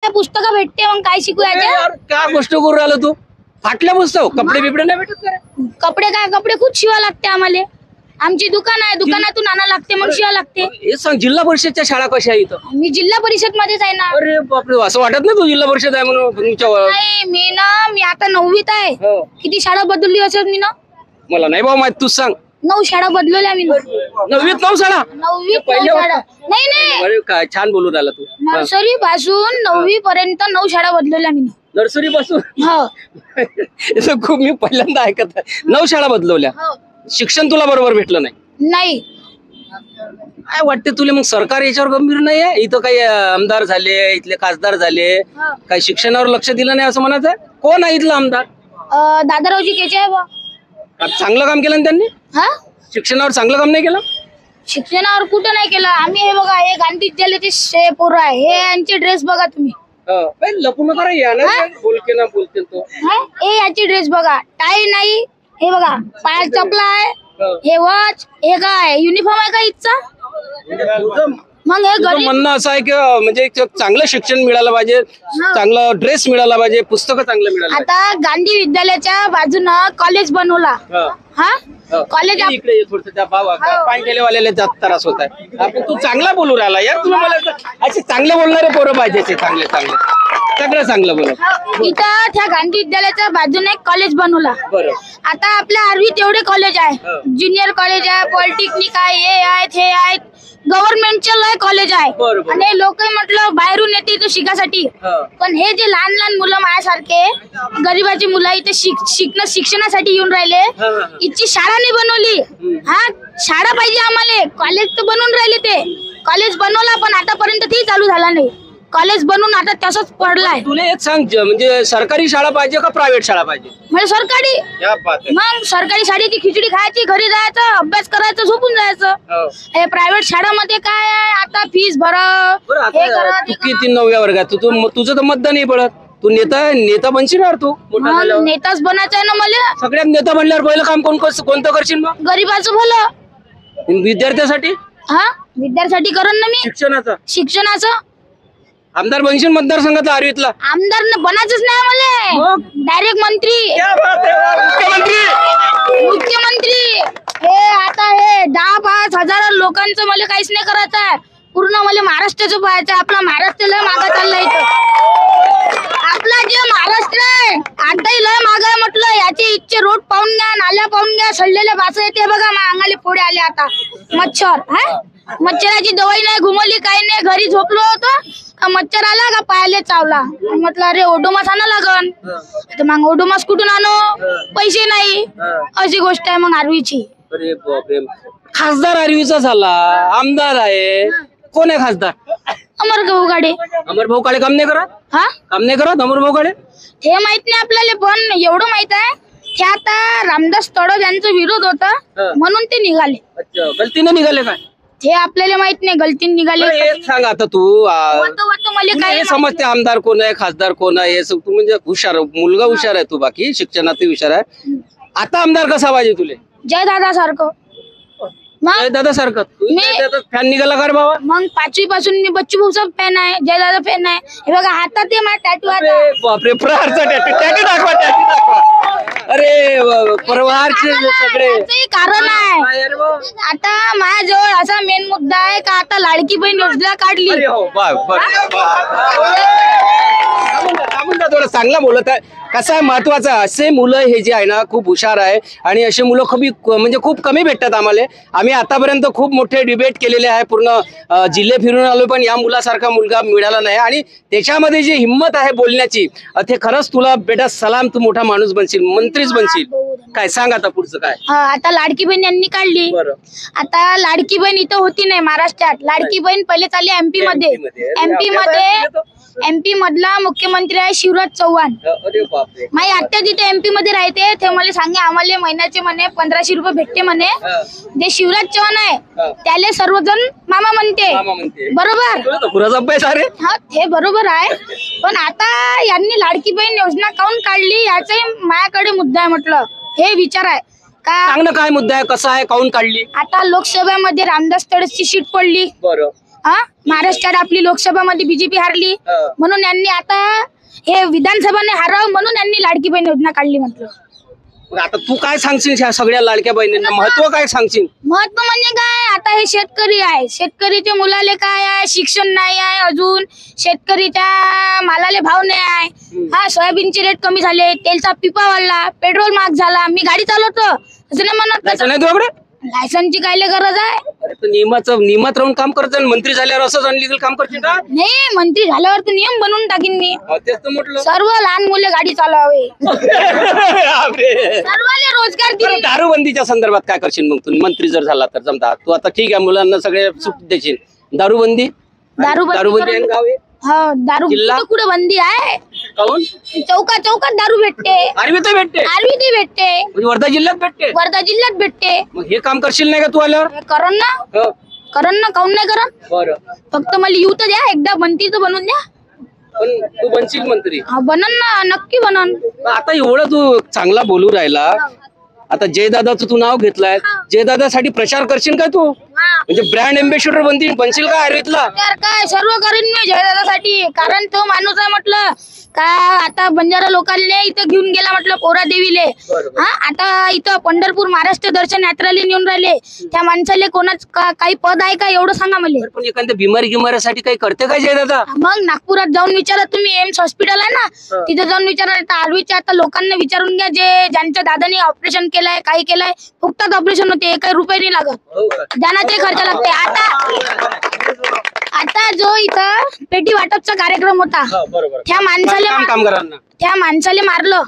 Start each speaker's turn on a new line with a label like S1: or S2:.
S1: पुस्तकं भेटते मग काय शिकू याच्या?
S2: काय गोष्ट करू राहिला तू? फाटल्या पुस्तक कपडे बिपडे नाही भेटत का?
S1: कपडे खूप शिवा लागते आम्हाला. आमची दुकान आहे, दुकानातून आणा लागते मग शिवा लागते.
S2: हे सांग, जिल्हा परिषदच्या शाळा कशा आहे इथं?
S1: मी जिल्हा परिषद मध्येच आहे ना.
S2: अरे बापरे, असं वाटत नाही तू जिल्हा परिषद आहे म्हणून तुमच्या?
S1: नाही, मी आता 9वीत आहे. किती शाळा बदलली असेल मी ना?
S2: मला नाही बाबा माहित, तूच सांग.
S1: 9 शाळा बदलल्या मी.
S2: 9वीत 9 शाळा?
S1: 9वीत 9 शाळा. नाही
S2: अरे काय छान बोलून राहिला तू.
S1: नर्सरी पासून 9वी पर्यंत 9 शाळा बदलल्या मी.
S2: नर्सरी पासून?
S1: हो.
S2: असं खूप मी पहिल्यांदा ऐकत आहे. 9 शाळा बदलवल्या. शिक्षण तुला बरोबर भेटलं
S1: नाही?
S2: काय वाटते तुला मग? सरकार याच्यावर गंभीर नाही आहे? इथं काही आमदार झाले, इथले खासदार झाले, काही शिक्षणावर लक्ष दिलं नाही असं म्हणायचं? कोण आहे इथला आमदार?
S1: दादारावजी केचे आहे बा.
S2: चांगलं काम केलं ना त्यांनी? शिक्षणावर चांगलं काम नाही केलं?
S1: शिक्षणावर कुठं नाही केलं. आम्ही हे बघा, हे गांधी विद्यालयाचे पोरं आहे, हे यांचे ड्रेस बघा तुम्ही.
S2: लपू नका या ना, बोलके ना बोलते तो.
S1: हे याची ड्रेस बघा, टाई नाही, हे बघा पायात चपला आहे, हे वॉच, हे काय युनिफॉर्म आहे का इथचा? मग हे गरीब
S2: म्हणणं असं आहे की म्हणजे चांगलं शिक्षण मिळालं पाहिजे, चांगलं ड्रेस मिळाला पाहिजे, पुस्तकं चांगलं मिळालं.
S1: आता गांधी विद्यालयाच्या बाजूनं कॉलेज बनवला. कॉलेज
S2: इकडे थोडस त्या पाणी केलेवाल्याला जास्त त्रास होत आहे. आपण तू चांगला बोलू राहिला यार, तुला मला असे चांगले बोलणारे पोरं पाहिजे, चांगले चांगले सगळं चांगलं बोल.
S1: इथं त्या गांधी विद्यालयाच्या बाजूने एक कॉलेज बनवला. आता आपल्या आर्वीत एवढे कॉलेज आहे, ज्युनियर कॉलेज आहे, पॉलिटेक्निक आहे, हे आहेत, हे आहेत, गव्हर्नमेंटचे लय कॉलेज आहे. आणि लोक म्हटलं बाहेरून येते इथं शिकासाठी, पण हे जे लहान लहान मुलं माझ्यासारखे गरीबाची मुलं इथे शिक्षणासाठी येऊन राहिले, इथची शाळा नाही बनवली. शाळा पाहिजे आम्हाला, कॉलेज तर बनवून राहिले, ते कॉलेज बनवला पण आतापर्यंत ते चालू झाला नाही. कॉलेज बनवून आता तसंच पडलाय.
S2: तुला एक सांग, म्हणजे सरकारी शाळा पाहिजे का प्रायव्हेट शाळा पाहिजे?
S1: म्हणजे सरकारी. मग सरकारी शाळेची खिचडी खायची, घरी जायचं, अभ्यास करायचं, झोपून जायचं. हे प्रायव्हेट शाळामध्ये काय आहे, आता फीस भरा.
S2: तू किती 9व्या वर्गात? तुझं तर मतदान नाही पडत. तू नेता बनशील तू?
S1: नेताच बनायचं आहे ना मला.
S2: सगळ्यात नेता बनल्यावर पहिलं काम कोणतं करशील मग?
S1: गरीबाचं भलं.
S2: विद्यार्थ्यासाठी?
S1: विद्यार्थ्यासाठी करण ना मी. शिक्षणाचं
S2: आमदार बनशील मतदारसंघातला आर्वीतला?
S1: आमदार बनायचंच नाही मला, डायरेक्ट मंत्री. मुख्यमंत्री. हे आता हे 10-5 हजार लोकांचं मला काहीच नाही करायचं आहे, पूर्ण मला महाराष्ट्राचं पाहायचं. आपला महाराष्ट्र लय मागा चाललाय इथं. आपला जे महाराष्ट्र आहे आताही लय माग आहे म्हटलं. याचे इच्छे रोड पाहून घ्या, नाल्या पाहून घ्या, सडलेले बास येते बघा, अंगाले फोडे आले. आता मच्छराची दवाई नाही, घुमवली काही नाही, घरी झोपलो होतो, मच्छर आला का पायाले चावला. म्हटलं अरे ओडोमास आणा लागन, तर मग ओडोमास कुठून आणू, पैसे नाही. अशी गोष्ट आहे मग आर्वीची.
S2: अरे बापरे, खासदार आर्वीचा झाला, आमदार आहे. कोण आहे खासदार?
S1: अमरभाऊ काळे.
S2: अमरभाऊ काळे काम नाही करत? काम नाही करत अमरभाऊ काळे?
S1: हे माहित नाही आपल्याला, पण एवढं माहित आहे ते आता रामदास तडव यांचा विरोध होता म्हणून ते निघाले.
S2: अच्छा, गलतीने निघाले काय?
S1: हे आपल्याला माहित नाही, गलतीने निघाले.
S2: सांग आता तू,
S1: मला काय
S2: समजते आमदार कोण आहे, खासदार कोण आहे, हे तू म्हणजे हुशार मुलगा, हुशार आहे तू, बाकी शिक्षणातही हुशार आहे. आता आमदार कसा पाहिजे तुले?
S1: जय दादा सारखं.
S2: दादा सारखं फॅन निघाला का रे बाबा?
S1: मग 5वी पासून मी बच्चू भाऊचा फॅन आहे, जयदादा फॅन आहे. हे बघा हातात ते माझा टॅटू आहे.
S2: बापरे, प्रहारचा टॅटू दाखवा, टॅटू दाखवा. अरे प्रहारचे सगळे
S1: कारण आहे. आता माझ्याजवळ असा मेन मुद्दा आहे का आता लाडकी बहीण योजना काढली.
S2: थोडं चांगला बोलत आहे. कसं आहे, महत्वाचं असे मुलं हे जे आहे ना खूप हुशार आहे, आणि असे मुलं म्हणजे खूप कमी भेटतात आम्हाला. आम्ही आतापर्यंत खूप मोठे डिबेट केलेले आहे, पूर्ण जिल्हे फिरून आलो, पण या मुलासारखा मुलगा मिळाला नाही. आणि त्याच्यामध्ये जी हिंमत आहे बोलण्याची, ते खरंच तुला बेटा सलाम, तू मोठा माणूस बनशील, मंत्रीच बनशील. काय सांग आता पुढचं काय?
S1: आता लाडकी बहीण यांनी काढली. आता लाडकी बहीण इथं होती नाही महाराष्ट्रात. लाडकी बहीण पहिले चालली एमपी मध्ये. एमपी मधला मुख्यमंत्री आहे शिवराज चौहान. माझी आत्या तिथे एमपी मध्ये राहते. ते मला सांगे आम्हाला महिन्याचे म्हणे 1500 रुपये भेटते म्हणे. जे शिवराज चौहान आहे त्याला सर्वजण मामा म्हणते. बरोबर? हा, ते बरोबर आहे. पण आता यांनी लाडकी बहीण योजना काऊन काढली याचाही माझ्याकडे मुद्दा आहे. म्हटलं हे विचार आहे का
S2: काय मुद्दा आहे, कसा आहे, काऊन काढली?
S1: आता लोकसभेमध्ये रामदास तडसची सीट पडली. महाराष्ट्रात आपली लोकसभामध्ये बीजेपी हारली म्हणून यांनी आता हे विधानसभाने हारावं म्हणून यांनी लाडकी बहीण योजना काढली म्हटलं.
S2: मग आता तू काय सांगशील ह्या सगळ्या लाडक्या बहिणींना महत्व काय सांगशील?
S1: महत्व म्हणजे काय, आता हे शेतकरी आहे, शेतकरीच्या मुलाले काय आहे, शिक्षण नाही आहे, अजून शेतकरीच्या मालाले भाव नाही आहे. सोयाबीनचे रेट कमी झाले, तेलचा पिपा वाढला, पेट्रोल महाग झाला. मी गाडी चालवतो असं नाही म्हणत, लायसनची कायले गरज आहे?
S2: अरे तर नियमात राहून काम करत, मंत्री झाल्यावर असंच अनलिगल काम करशील का?
S1: नाही, मंत्री झाल्यावर तर नियम बनवून टाकीन मी.
S2: तेच तर म्हटलं,
S1: सर्व लहान मुले गाडी चालवावे, सर्वांना रोजगार दिले.
S2: दारूबंदीच्या संदर्भात काय करशील मग तू मंत्री जर झाला तर? जमता तू आता ठीक आहे, मुलांना सगळे सुट देशील. दारूबंदी आहे ना गाव?
S1: दारू कुठे बंदी आहे?
S2: काऊन?
S1: चौकात दारू भेटते,
S2: आरवीत
S1: भेटते,
S2: वर्धा जिल्ह्यात भेटते. मग हे काम करशील नाही का तू आल्यावर?
S1: करण ना, काऊन नाही करण?
S2: बरं,
S1: फक्त मला येऊ तर द्या, एकदा मंत्री तर बनवून द्या.
S2: पण तू बनशील मंत्री?
S1: बनन ना, नक्की बनन.
S2: आता एवढं तू चांगला बोलू राहिला, आता जयदादाचं तू नाव घेतलंय, जयदादासाठी प्रचार करशील का तू? म्हणजे ब्रँड एम्बेसिडर बनशील का आयुर्वेदला?
S1: काय सर्व करीन मी जयदादासाठी, कारण तो माणूस आहे म्हटलं का. आता बंजारा लोकांना इथं घेऊन गेला म्हटलं पोरा देवीले. आता इथं पंढरपूर महाराष्ट्र दर्शन यात्रेला नेऊन राहिले. त्या माणसाले कोणाच काही पद आहे का एवढं सांगा मला.
S2: पण एखाद्या बिमारीसाठी काही करते का जयदादा?
S1: मग नागपुरात जाऊन विचारा तुम्ही, एम्स हॉस्पिटल आहे ना, तिथे जाऊन विचारा. आरवीच्या आता लोकांना विचारून घ्या, ज्यांच्या दादाने ऑपरेशन केलंय, काही केलंय, फुकटात ऑपरेशन होते, काही रुपये नाही लागत, ज्यांना ते खर्च लागते. आता जो इथं पेटी वाटपचा कार्यक्रम होता, त्या माणसाले मारलं.